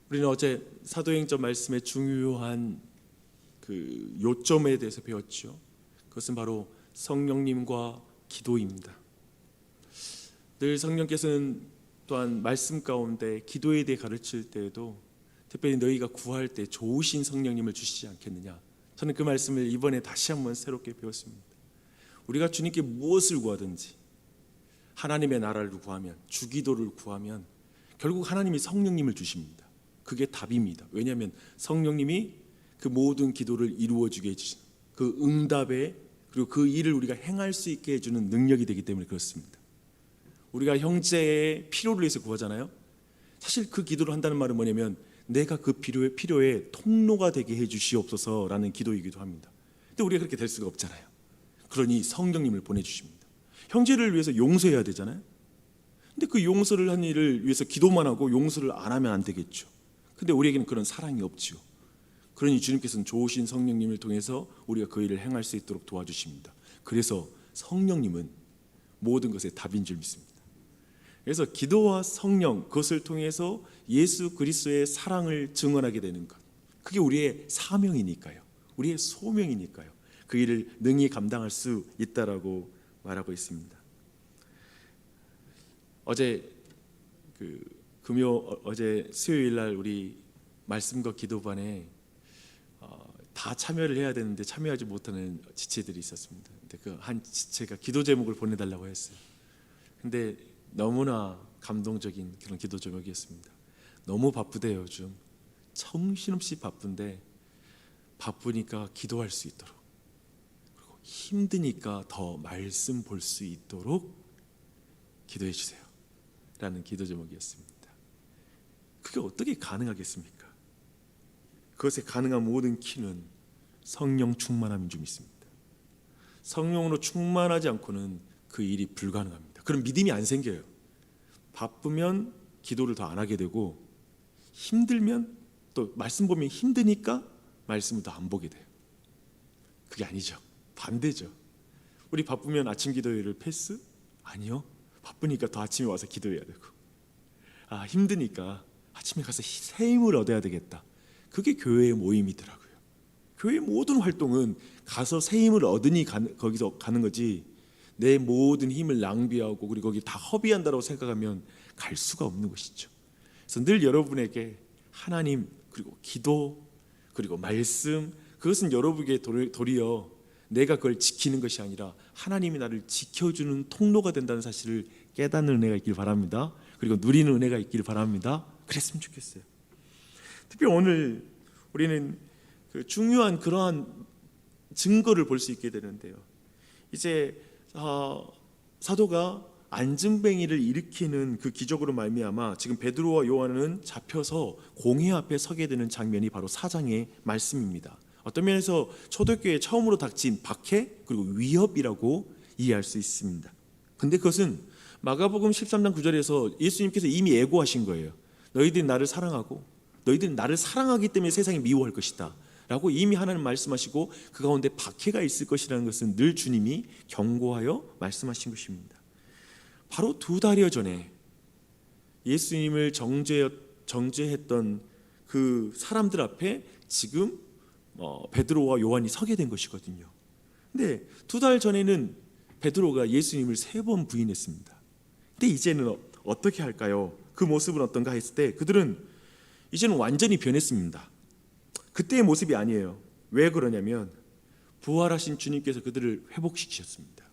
우리는 어제 사도행전 말씀의 중요한 그 요점에 대해서 배웠죠. 그것은 바로 성령님과 기도입니다. 늘 성령께서는 또한 말씀 가운데 기도에 대해 가르칠 때에도 특별히 너희가 구할 때 좋으신 성령님을 주시지 않겠느냐. 저는 그 말씀을 이번에 다시 한번 새롭게 배웠습니다. 우리가 주님께 무엇을 구하든지 하나님의 나라를 구하면, 주기도를 구하면 결국 하나님이 성령님을 주십니다. 그게 답입니다. 왜냐하면 성령님이 그 모든 기도를 이루어주게 해주시는 그 응답에, 그리고 그 일을 우리가 행할 수 있게 해주는 능력이 되기 때문에 그렇습니다. 우리가 형제의 필요를 위해서 구하잖아요. 사실 그 기도를 한다는 말은 뭐냐면 내가 그 필요에 통로가 되게 해주시옵소서라는 기도이기도 합니다. 근데 우리가 그렇게 될 수가 없잖아요. 그러니 성령님을 보내주십니다. 형제를 위해서 용서해야 되잖아요. 근데 그 용서를 한 일을 위해서 기도만 하고 용서를 안 하면 안 되겠죠. 근데 우리에게는 그런 사랑이 없지요. 그러니 주님께서는 좋으신 성령님을 통해서 우리가 그 일을 행할 수 있도록 도와주십니다. 그래서 성령님은 모든 것의 답인 줄 믿습니다. 그래서 기도와 성령, 그것을 통해서 예수 그리스도의 사랑을 증언하게 되는 것, 그게 우리의 사명이니까요, 우리의 소명이니까요, 그 일을 능히 감당할 수 있다라고 말하고 있습니다. 어제 어제 수요일 날 우리 말씀과 기도반에 다 참여를 해야 되는데 참여하지 못하는 지체들이 있었습니다. 근데 그 한 지체가 기도 제목을 보내달라고 했어요. 근데 너무나 감동적인 그런 기도 제목이었습니다. 너무 바쁘대요. 요즘 정신없이 바쁜데 바쁘니까 기도할 수 있도록, 그리고 힘드니까 더 말씀 볼 수 있도록 기도해 주세요 라는 기도 제목이었습니다. 그게 어떻게 가능하겠습니까? 그것에 가능한 모든 키는 성령 충만함인 줄 믿습니다. 성령으로 충만하지 않고는 그 일이 불가능합니다. 그럼 믿음이 안 생겨요. 바쁘면 기도를 더 안 하게 되고, 힘들면 또 말씀 보면 힘드니까 말씀을 더 안 보게 돼요. 그게 아니죠. 반대죠. 우리 바쁘면 아침 기도회를 패스? 아니요. 바쁘니까 더 아침에 와서 기도해야 되고, 힘드니까 아침에 가서 새 힘을 얻어야 되겠다. 그게 교회의 모임이더라고요. 교회의 모든 활동은 가서 새 힘을 얻으니 거기서 가는 거지, 내 모든 힘을 낭비하고 그리고 거기 다 허비한다고 생각하면 갈 수가 없는 것이죠. 그래서 늘 여러분에게 하나님, 그리고 기도, 그리고 말씀, 그것은 여러분에게 도리어 내가 그걸 지키는 것이 아니라 하나님이 나를 지켜주는 통로가 된다는 사실을 깨닫는 은혜가 있길 바랍니다. 그리고 누리는 은혜가 있길 바랍니다. 그랬으면 좋겠어요. 특별히 오늘 우리는 그 중요한 그러한 증거를 볼 수 있게 되는데요. 이제 사도가 안증뱅이를 일으키는 그 기적으로 말미암아 지금 베드로와 요한은 잡혀서 공회 앞에 서게 되는 장면이 바로 4장의 말씀입니다. 어떤 면에서 초대교회에 처음으로 닥친 박해, 그리고 위협이라고 이해할 수 있습니다. 근데 그것은 마가복음 13장 9절에서 예수님께서 이미 예고하신 거예요. 너희들이 나를 사랑하고 너희들이 나를 사랑하기 때문에 세상이 미워할 것이다 라고 이미 하나님 말씀하시고, 그 가운데 박해가 있을 것이라는 것은 늘 주님이 경고하여 말씀하신 것입니다. 바로 2달여 전에 예수님을 정죄했던 그 사람들 앞에 지금 베드로와 요한이 서게 된 것이거든요. 근데 2달 전에는 베드로가 예수님을 3번 부인했습니다. 근데 이제는 어떻게 할까요? 그 모습은 어떤가 했을 때 그들은 이제는 완전히 변했습니다. 그때의 모습이 아니에요. 왜 그러냐면 부활하신 주님께서 그들을 회복시키셨습니다.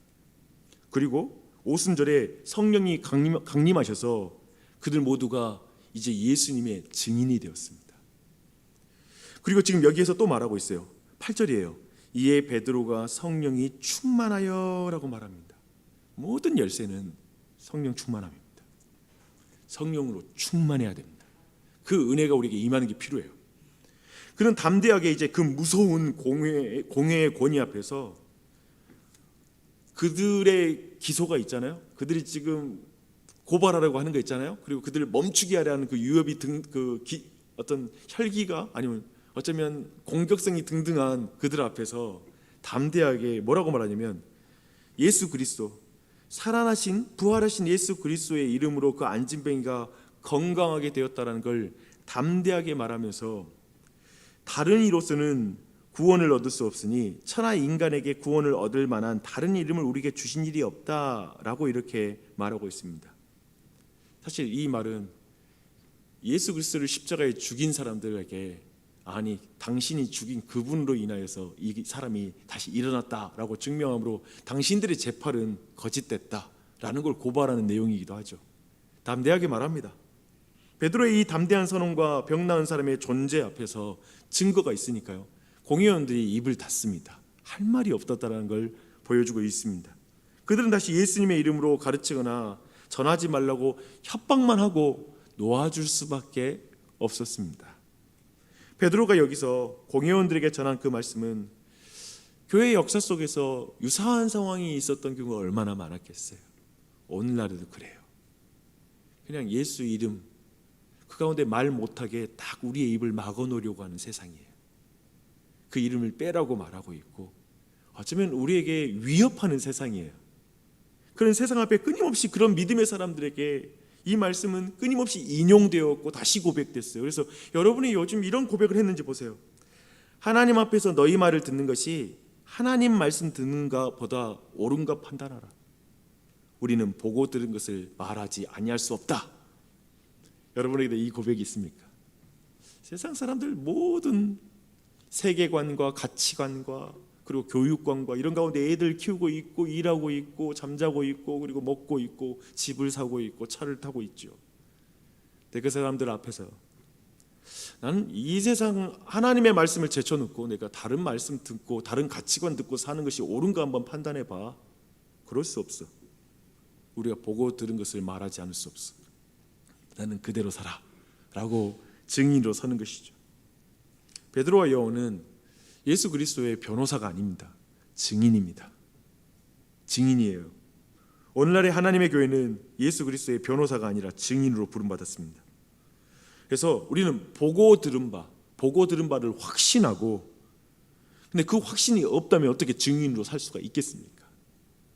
그리고 오순절에 성령이 강림하셔서 그들 모두가 이제 예수님의 증인이 되었습니다. 그리고 지금 여기에서 또 말하고 있어요. 8절이에요. 이에 베드로가 성령이 충만하여 라고 말합니다. 모든 열쇠는 성령 충만함입니다. 성령으로 충만해야 됩니다. 그 은혜가 우리에게 임하는 게 필요해요. 그는 담대하게 이제 그 무서운 공회의 권위 앞에서 그들의 기소가 있잖아요. 그들이 지금 고발하라고 하는 거 있잖아요. 그리고 그들을 멈추게 하려는 그 유협이 어떤 혈기가, 아니면 어쩌면 공격성이 등등한 그들 앞에서 담대하게 뭐라고 말하냐면, 예수 그리스도, 살아나신 부활하신 예수 그리스도의 이름으로 그 안진뱅이가 건강하게 되었다라는 걸 담대하게 말하면서 다른 이로서는 구원을 얻을 수 없으니 천하 인간에게 구원을 얻을 만한 다른 이름을 우리에게 주신 일이 없다라고 이렇게 말하고 있습니다. 사실 이 말은 예수 그리스도를 십자가에 죽인 사람들에게 아니 당신이 죽인 그분으로 인하여서 이 사람이 다시 일어났다라고 증명함으로 당신들의 재판은 거짓됐다라는 걸 고발하는 내용이기도 하죠. 담대하게 말합니다. 베드로의 이 담대한 선언과 병 나은 사람의 존재 앞에서 증거가 있으니까요, 공회원들이 입을 닫습니다. 할 말이 없었다는 걸 보여주고 있습니다. 그들은 다시 예수님의 이름으로 가르치거나 전하지 말라고 협박만 하고 놓아줄 수밖에 없었습니다. 베드로가 여기서 공회원들에게 전한 그 말씀은 교회의 역사 속에서 유사한 상황이 있었던 경우가 얼마나 많았겠어요. 오늘날에도 그래요. 그냥 예수 이름 그 가운데 말 못하게 딱 우리의 입을 막아놓으려고 하는 세상이에요. 그 이름을 빼라고 말하고 있고 어쩌면 우리에게 위협하는 세상이에요. 그런 세상 앞에 끊임없이 그런 믿음의 사람들에게 이 말씀은 끊임없이 인용되었고 다시 고백됐어요. 그래서 여러분이 요즘 이런 고백을 했는지 보세요. 하나님 앞에서 너희 말을 듣는 것이 하나님 말씀 듣는 것보다 옳은가 판단하라. 우리는 보고 들은 것을 말하지 아니할 수 없다. 여러분에게도 이 고백이 있습니까? 세상 사람들 모든 세계관과 가치관과 그리고 교육관과 이런 가운데 애들 키우고 있고 일하고 있고 잠자고 있고 그리고 먹고 있고 집을 사고 있고 차를 타고 있죠. 근데 그 사람들 앞에서 나는 이 세상 하나님의 말씀을 제쳐놓고 내가 다른 말씀 듣고 다른 가치관 듣고 사는 것이 옳은가 한번 판단해봐. 그럴 수 없어. 우리가 보고 들은 것을 말하지 않을 수 없어. 나는 그대로 살아 라고 증인으로 서는 것이죠. 베드로와 요한은 예수 그리스도의 변호사가 아닙니다. 증인입니다. 증인이에요. 오늘날의 하나님의 교회는 예수 그리스도의 변호사가 아니라 증인으로 부름받았습니다. 그래서 우리는 보고 들은 바를 확신하고, 근데 그 확신이 없다면 어떻게 증인으로 살 수가 있겠습니까?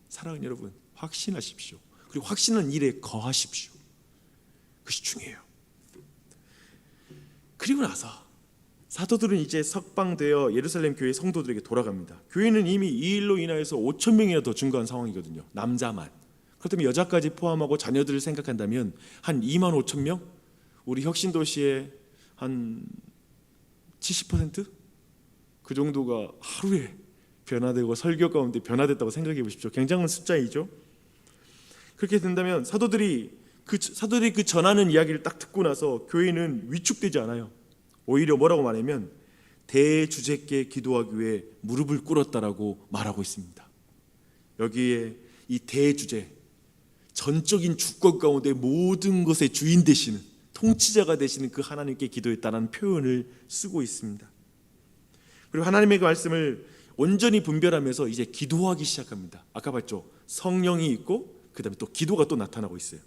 사랑하는 여러분, 확신하십시오. 그리고 확신한 일에 거하십시오. 그것이 중요해요. 그리고 나서 사도들은 이제 석방되어 예루살렘 교회 성도들에게 돌아갑니다. 교회는 이미 이 일로 인하여서 5천 명이나 더 증가한 상황이거든요. 남자만. 그렇다면 여자까지 포함하고 자녀들을 생각한다면 한 2만 5천 명? 우리 혁신도시의 한 70%? 그 정도가 하루에 변화되고 설교 가운데 변화됐다고 생각해 보십시오. 굉장한 숫자이죠. 그렇게 된다면 사도들이 그 전하는 이야기를 딱 듣고 나서 교회는 위축되지 않아요. 오히려 뭐라고 말하면 대주제께 기도하기 위해 무릎을 꿇었다라고 말하고 있습니다. 여기에 이 대주제, 전적인 주권 가운데 모든 것의 주인 되시는 통치자가 되시는 그 하나님께 기도했다는 표현을 쓰고 있습니다. 그리고 하나님의 그 말씀을 온전히 분별하면서 이제 기도하기 시작합니다. 아까 봤죠? 성령이 있고 그 다음에 또 기도가 또 나타나고 있어요.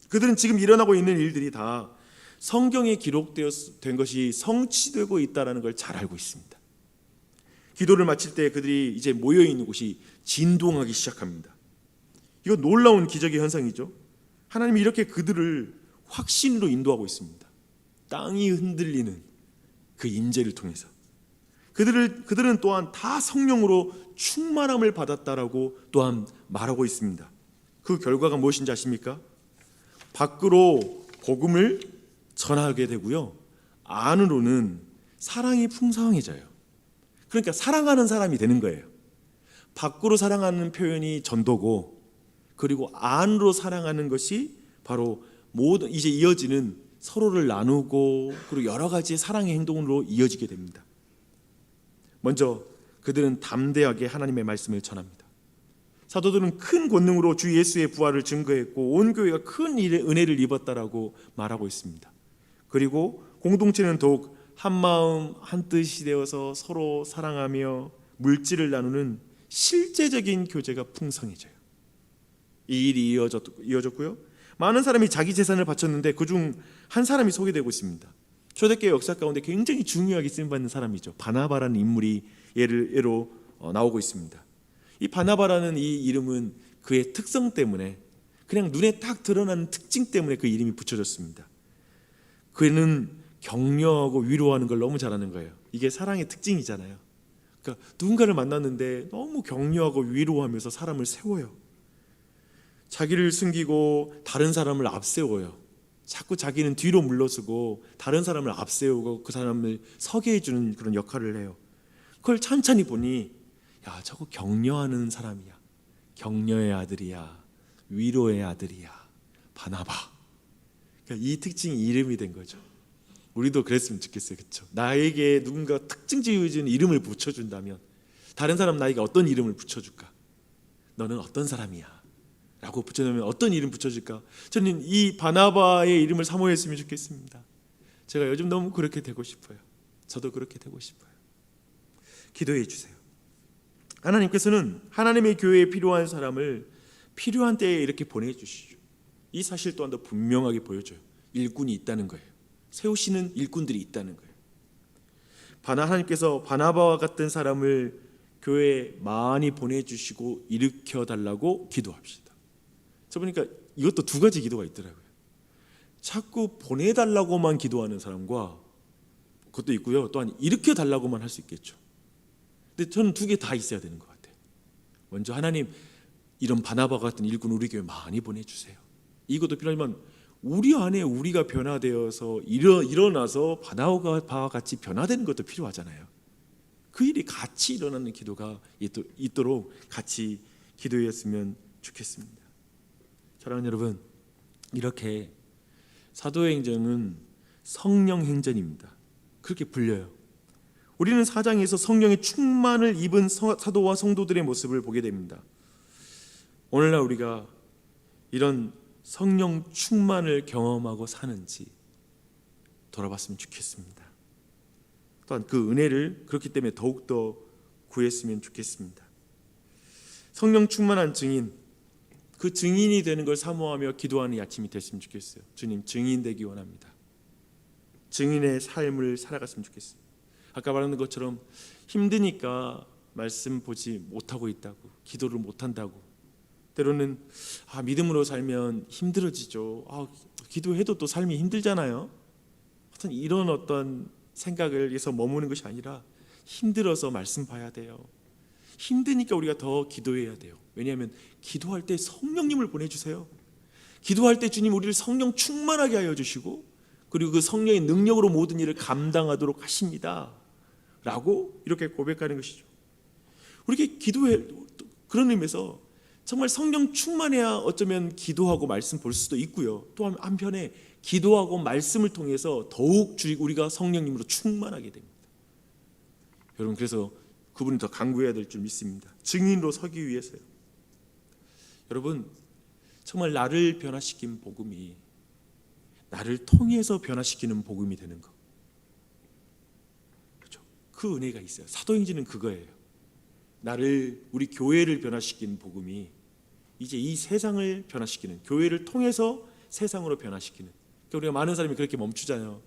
그들은 지금 일어나고 있는 일들이 다 성경에 기록된 것이 성취되고 있다는 걸 잘 알고 있습니다. 기도를 마칠 때 그들이 이제 모여있는 곳이 진동하기 시작합니다. 이거 놀라운 기적의 현상이죠. 하나님이 이렇게 그들을 확신으로 인도하고 있습니다. 땅이 흔들리는 그 임재를 통해서 그들은 또한 다 성령으로 충만함을 받았다라고 또한 말하고 있습니다. 그 결과가 무엇인지 아십니까? 밖으로 복음을 전하게 되고요, 안으로는 사랑이 풍성해져요. 그러니까 사랑하는 사람이 되는 거예요. 밖으로 사랑하는 표현이 전도고, 그리고 안으로 사랑하는 것이 바로 모든 이제 이어지는 서로를 나누고 그리고 여러 가지 사랑의 행동으로 이어지게 됩니다. 먼저 그들은 담대하게 하나님의 말씀을 전합니다. 사도들은 큰 권능으로 주 예수의 부활을 증거했고 온 교회가 큰 은혜를 입었다라고 말하고 있습니다. 그리고 공동체는 더욱 한 마음 한 뜻이 되어서 서로 사랑하며 물질을 나누는 실제적인 교제가 풍성해져요. 이 일이 이어졌고요. 많은 사람이 자기 재산을 바쳤는데 그중 한 사람이 소개되고 있습니다. 초대교회 역사 가운데 굉장히 중요하게 쓰임받는 사람이죠. 바나바라는 인물이 예로 나오고 있습니다. 이 바나바라는 이 이름은 그의 특성 때문에, 그냥 눈에 딱 드러나는 특징 때문에 그 이름이 붙여졌습니다. 그는 격려하고 위로하는 걸 너무 잘하는 거예요. 이게 사랑의 특징이잖아요. 그러니까 누군가를 만났는데 너무 격려하고 위로하면서 사람을 세워요. 자기를 숨기고 다른 사람을 앞세워요. 자꾸 자기는 뒤로 물러서고 다른 사람을 앞세우고 그 사람을 서게 해주는 그런 역할을 해요. 그걸 찬찬히 보니 야, 저거 격려하는 사람이야. 격려의 아들이야. 위로의 아들이야. 바나바. 그러니까 이 특징이 이름이 된 거죠. 우리도 그랬으면 좋겠어요. 그렇죠? 나에게 누군가 특징 지어주는 이름을 붙여준다면 다른 사람 나에게 어떤 이름을 붙여줄까? 너는 어떤 사람이야? 라고 붙여놓으면 어떤 이름 붙여줄까? 저는 이 바나바의 이름을 사모했으면 좋겠습니다. 제가 요즘 너무 그렇게 되고 싶어요. 저도 그렇게 되고 싶어요. 기도해 주세요. 하나님께서는 하나님의 교회에 필요한 사람을 필요한 때에 이렇게 보내주시죠. 이 사실 또한도 분명하게 보여줘요. 일꾼이 있다는 거예요. 세우시는 일꾼들이 있다는 거예요. 하나님께서 바나바와 같은 사람을 교회에 많이 보내주시고 일으켜달라고 기도합시다. 저 보니까 이것도 두 가지 기도가 있더라고요. 자꾸 보내달라고만 기도하는 사람과 그것도 있고요. 또한 일으켜달라고만 할 수 있겠죠. 근데 저는 두 개 다 있어야 되는 것 같아요. 먼저 하나님 이런 바나바 같은 일꾼 우리 교회 많이 보내주세요. 이것도 필요하지만 우리 안에 우리가 변화되어서 일어나서 바나바와 같이 변화되는 것도 필요하잖아요. 그 일이 같이 일어나는 기도가 있도록 같이 기도했으면 좋겠습니다. 사랑하는 여러분, 이렇게 사도행전은 성령 행전입니다. 그렇게 불려요. 우리는 4장에서 성령의 충만을 입은 사도와 성도들의 모습을 보게 됩니다. 오늘날 우리가 이런 성령 충만을 경험하고 사는지 돌아봤으면 좋겠습니다. 또한 그 은혜를 그렇기 때문에 더욱더 구했으면 좋겠습니다. 성령 충만한 증인, 그 증인이 되는 걸 사모하며 기도하는 이 아침이 됐으면 좋겠어요. 주님, 증인 되기 원합니다. 증인의 삶을 살아갔으면 좋겠어요. 아까 말한 것처럼 힘드니까 말씀 보지 못하고 있다고, 기도를 못한다고, 때로는 믿음으로 살면 힘들어지죠. 기도해도 또 삶이 힘들잖아요. 하여튼 이런 어떤 생각을 해서 머무는 것이 아니라 힘들어서 말씀 봐야 돼요. 힘드니까 우리가 더 기도해야 돼요. 왜냐하면 기도할 때 성령님을 보내주세요. 기도할 때 주님 우리를 성령 충만하게 하여 주시고 그리고 그 성령의 능력으로 모든 일을 감당하도록 하십니다 라고 이렇게 고백하는 것이죠. 우리가 기도해, 그런 의미에서 정말 성령 충만해야 어쩌면 기도하고 말씀 볼 수도 있고요. 또 한편에 기도하고 말씀을 통해서 더욱 우리가 성령님으로 충만하게 됩니다. 여러분, 그래서 그분이 더 강구해야 될 줄 믿습니다. 증인으로 서기 위해서요. 여러분, 정말 나를 변화시킨 복음이 나를 통해서 변화시키는 복음이 되는 것, 그렇죠? 그 은혜가 있어요. 사도행전은 그거예요. 나를, 우리 교회를 변화시킨 복음이 이제 이 세상을 변화시키는, 교회를 통해서 세상으로 변화시키는. 그러니까 우리가 많은 사람이 그렇게 멈추잖아요.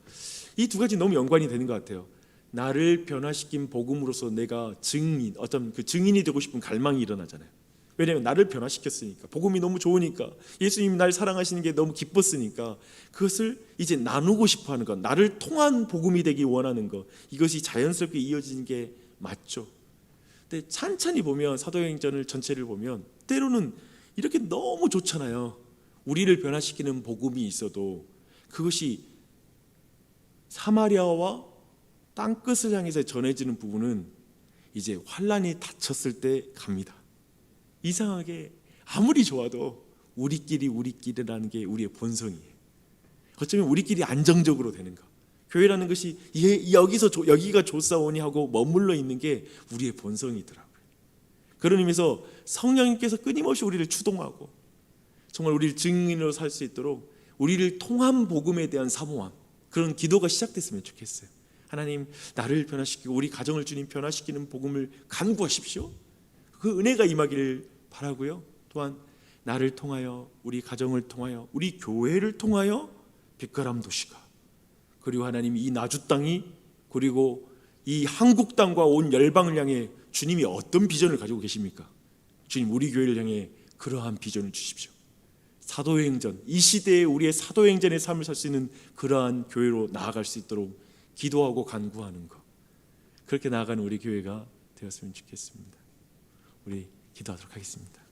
이 두 가지 너무 연관이 되는 것 같아요. 나를 변화시킨 복음으로서 내가 증인, 어떤 그 증인이 되고 싶은 갈망이 일어나잖아요. 왜냐하면 나를 변화시켰으니까, 복음이 너무 좋으니까, 예수님이 날 사랑하시는 게 너무 기뻤으니까 그것을 이제 나누고 싶어하는 것, 나를 통한 복음이 되기 원하는 것, 이것이 자연스럽게 이어지는 게 맞죠. 근데 찬찬히 보면 사도행전을 전체를 보면 때로는 이렇게 너무 좋잖아요. 우리를 변화시키는 복음이 있어도 그것이 사마리아와 땅끝을 향해서 전해지는 부분은 이제 환란이 닥쳤을 때 갑니다. 이상하게 아무리 좋아도 우리끼리라는 게 우리의 본성이에요. 어쩌면 우리끼리 안정적으로 되는 거, 교회라는 것이 여기가 좋사오니 하고 머물러 있는 게 우리의 본성이더라고요. 그런 의미에서 성령님께서 끊임없이 우리를 추동하고 정말 우리를 증인으로 살 수 있도록 우리를 통한 복음에 대한 사모함, 그런 기도가 시작됐으면 좋겠어요. 하나님, 나를 변화시키고 우리 가정을 주님 변화시키는 복음을 간구하십시오. 그 은혜가 임하기를 바라고요. 또한 나를 통하여, 우리 가정을 통하여, 우리 교회를 통하여 빛가람 도시가, 그리고 하나님 이 나주 땅이, 그리고 이 한국 땅과 온 열방을 향해 주님이 어떤 비전을 가지고 계십니까? 주님, 우리 교회를 향해 그러한 비전을 주십시오. 사도행전, 이 시대에 우리의 사도행전의 삶을 살 수 있는 그러한 교회로 나아갈 수 있도록 기도하고 간구하는 것, 그렇게 나아가는 우리 교회가 되었으면 좋겠습니다. 우리 기도하도록 하겠습니다.